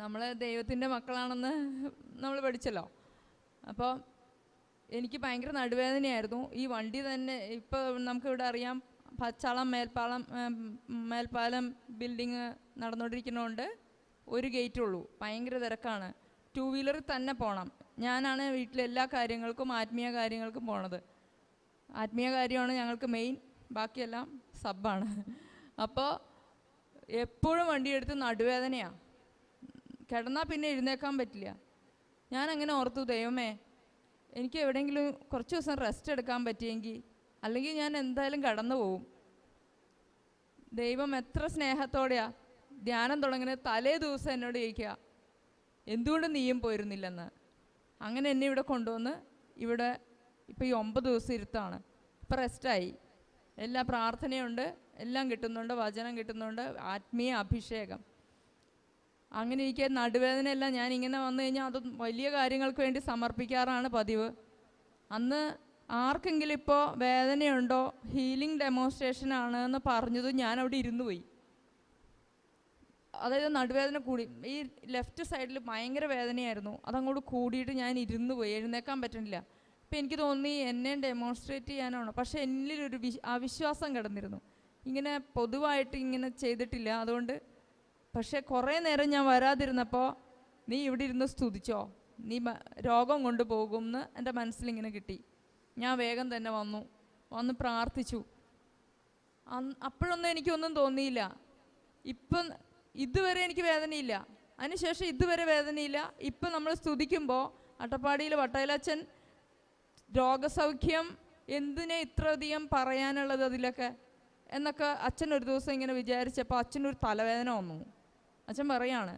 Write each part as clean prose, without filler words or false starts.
നമ്മൾ ദൈവത്തിൻ്റെ മക്കളാണെന്ന് നമ്മൾ പഠിച്ചല്ലോ. അപ്പോൾ എനിക്ക് ഭയങ്കര നടുവേദനയായിരുന്നു. ഈ വണ്ടി തന്നെ ഇപ്പോൾ നമുക്കിവിടെ അറിയാം, പച്ചാളം മേൽപ്പാലം ബിൽഡിങ് നടന്നുകൊണ്ടിരിക്കുന്നതുകൊണ്ട് ഒരു ഗേറ്റുള്ളൂ, ഭയങ്കര തിരക്കാണ്. 2 വീലറിൽ തന്നെ പോകണം. ഞാനാണ് വീട്ടിലെ എല്ലാ കാര്യങ്ങൾക്കും ആത്മീയ കാര്യങ്ങൾക്കും പോണത്. ആത്മീയ കാര്യമാണ് ഞങ്ങൾക്ക് മെയിൻ, ബാക്കിയെല്ലാം സബ്ബാണ്. അപ്പോൾ എപ്പോഴും വണ്ടിയെടുത്ത് നടുവേദനയാണ്, കിടന്നാൽ പിന്നെ എഴുന്നേക്കാൻ പറ്റില്ല. ഞാനങ്ങനെ ഓർത്തു, ദൈവമേ എനിക്ക് എവിടെയെങ്കിലും കുറച്ച് ദിവസം റെസ്റ്റ് എടുക്കാൻ പറ്റിയെങ്കിൽ, അല്ലെങ്കിൽ ഞാൻ എന്തായാലും കടന്നു പോവും. ദൈവം എത്ര സ്നേഹത്തോടെയാണ് ധ്യാനം തുടങ്ങുന്നത്. തലേ ദിവസം എന്നോട് ചോദിക്കുക, എന്തുകൊണ്ട് നീയും പോയിരുന്നില്ലെന്ന്. അങ്ങനെ എന്നെ ഇവിടെ കൊണ്ടുവന്ന് ഇവിടെ ഇപ്പോൾ ഈ 9 ദിവസം ഇരുത്താണ്. ഇപ്പോൾ റെസ്റ്റായി, എല്ലാ പ്രാർത്ഥനയുണ്ട്, എല്ലാം കിട്ടുന്നുണ്ട്, വചനം കിട്ടുന്നുണ്ട്, ആത്മീയ അഭിഷേകം. അങ്ങനെ എനിക്ക് നടുവേദനയെല്ലാം ഞാനിങ്ങനെ വന്നു കഴിഞ്ഞാൽ അത് വലിയ കാര്യങ്ങൾക്ക് വേണ്ടി സമർപ്പിക്കാറാണ് പതിവ്. അന്ന് ആർക്കെങ്കിലും ഇപ്പോൾ വേദനയുണ്ടോ, ഹീലിംഗ് ഡെമോൺസ്ട്രേഷനാണ് എന്ന് പറഞ്ഞത് ഞാൻ അവിടെ ഇരുന്നു പോയി. അതായത് നടുവേദന കൂടി, ഈ ലെഫ്റ്റ് സൈഡിൽ ഭയങ്കര വേദനയായിരുന്നു, അതങ്ങോട്ട് കൂടിയിട്ട് ഞാൻ ഇരുന്നു പോയി, എഴുന്നേക്കാൻ പറ്റുന്നില്ല. അപ്പോൾ എനിക്ക് തോന്നി എന്നെ ഡെമോൺസ്ട്രേറ്റ് ചെയ്യാനാണ്. പക്ഷേ എന്നിലൊരു അവിശ്വാസം കിടന്നിരുന്നു, ഇങ്ങനെ പൊതുവായിട്ട് ഇങ്ങനെ ചെയ്തിട്ടില്ല, അതുകൊണ്ട്. പക്ഷേ കുറേ നേരം ഞാൻ വരാതിരുന്നപ്പോൾ, നീ ഇവിടെ ഇരുന്ന് സ്തുതിച്ചോ, നീ രോഗം കൊണ്ടുപോകുമെന്ന് എൻ്റെ മനസ്സിലിങ്ങനെ കിട്ടി. ഞാൻ വേഗം തന്നെ വന്ന് പ്രാർത്ഥിച്ചു. അപ്പോഴൊന്നും എനിക്കൊന്നും തോന്നിയില്ല. ഇപ്പം ഇതുവരെ എനിക്ക് വേദനയില്ല, അതിനുശേഷം ഇതുവരെ വേദനയില്ല. ഇപ്പം നമ്മൾ സ്തുതിക്കുമ്പോൾ അട്ടപ്പാടിയിൽ വട്ടയിലച്ഛൻ രോഗസൗഖ്യം എന്തിനെ ഇത്രയധികം പറയാനുള്ളത് അതിലൊക്കെ എന്നൊക്കെ അച്ഛൻ ഒരു ദിവസം ഇങ്ങനെ വിചാരിച്ചപ്പോൾ അച്ഛനൊരു തലവേദന വന്നു. അച്ഛൻ പറയാണ്,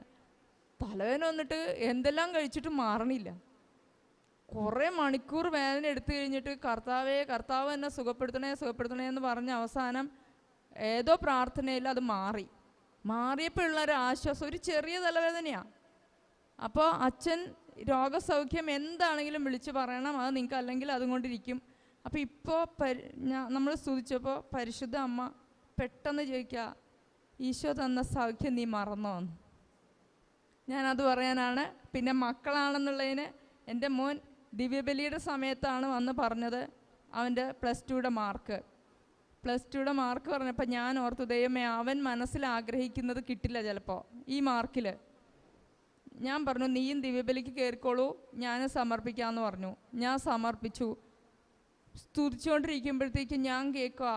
തലവേദന വന്നിട്ട് എന്തെല്ലാം കഴിച്ചിട്ട് മാറണില്ല. കുറേ മണിക്കൂർ വേദന എടുത്തു കഴിഞ്ഞിട്ട് കർത്താവ് എന്നെ സുഖപ്പെടുത്തണേ എന്ന് പറഞ്ഞ അവസാനം ഏതോ പ്രാർത്ഥനയിൽ അത് മാറിയപ്പോൾ ഉള്ളൊരു ആശ്വാസം, ഒരു ചെറിയ തലവേദനയാണ്. അപ്പോൾ അച്ഛൻ രോഗസൗഖ്യം എന്താണെങ്കിലും വിളിച്ച് പറയണം, അത് നിങ്ങൾക്ക് അല്ലെങ്കിൽ അതുകൊണ്ടിരിക്കും. അപ്പോൾ ഇപ്പോൾ നമ്മൾ സ്തുതിച്ചപ്പോൾ പരിശുദ്ധ അമ്മ പെട്ടെന്ന് ചോദിക്കുക, ഈശോ തന്ന സൗഖ്യം നീ മറന്നോ എന്ന്. ഞാനത് പറയാനാണ്. പിന്നെ മക്കളാണെന്നുള്ളതിന് എൻ്റെ മോൻ ദിവ്യബലിയുടെ സമയത്താണ് വന്ന് പറഞ്ഞത് അവൻ്റെ +2 മാർക്ക് പറഞ്ഞപ്പോൾ ഞാൻ ഓർത്തു, ദൈവമേ അവൻ മനസ്സിൽ ആഗ്രഹിക്കുന്നത് കിട്ടില്ല ചിലപ്പോൾ ഈ മാർക്കിൽ. ഞാൻ പറഞ്ഞു, നീയും ദിവ്യബലിക്ക് കയറിക്കോളൂ, ഞാൻ സമർപ്പിക്കാമെന്ന് പറഞ്ഞു. ഞാൻ സമർപ്പിച്ചു. സ്തുതിച്ചുകൊണ്ടിരിക്കുമ്പോഴത്തേക്കും ഞാൻ കേൾക്കുക,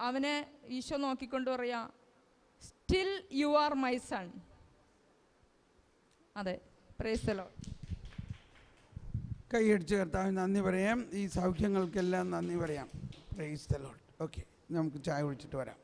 അവനെ ഈശോ നോക്കിക്കൊണ്ട് പറയാ, still you are my son. അതെ, പ്രൈസ് ദി ലോർഡ്. കൈയടിച്ച് കർത്താവിന് നന്ദി പറയാം. ഈ സൗഖ്യങ്ങൾക്കെല്ലാം നന്ദി പറയാം. Praise the Lord. ഓക്കെ, നമുക്ക് ചായ കുടിച്ചിട്ട് വരാം.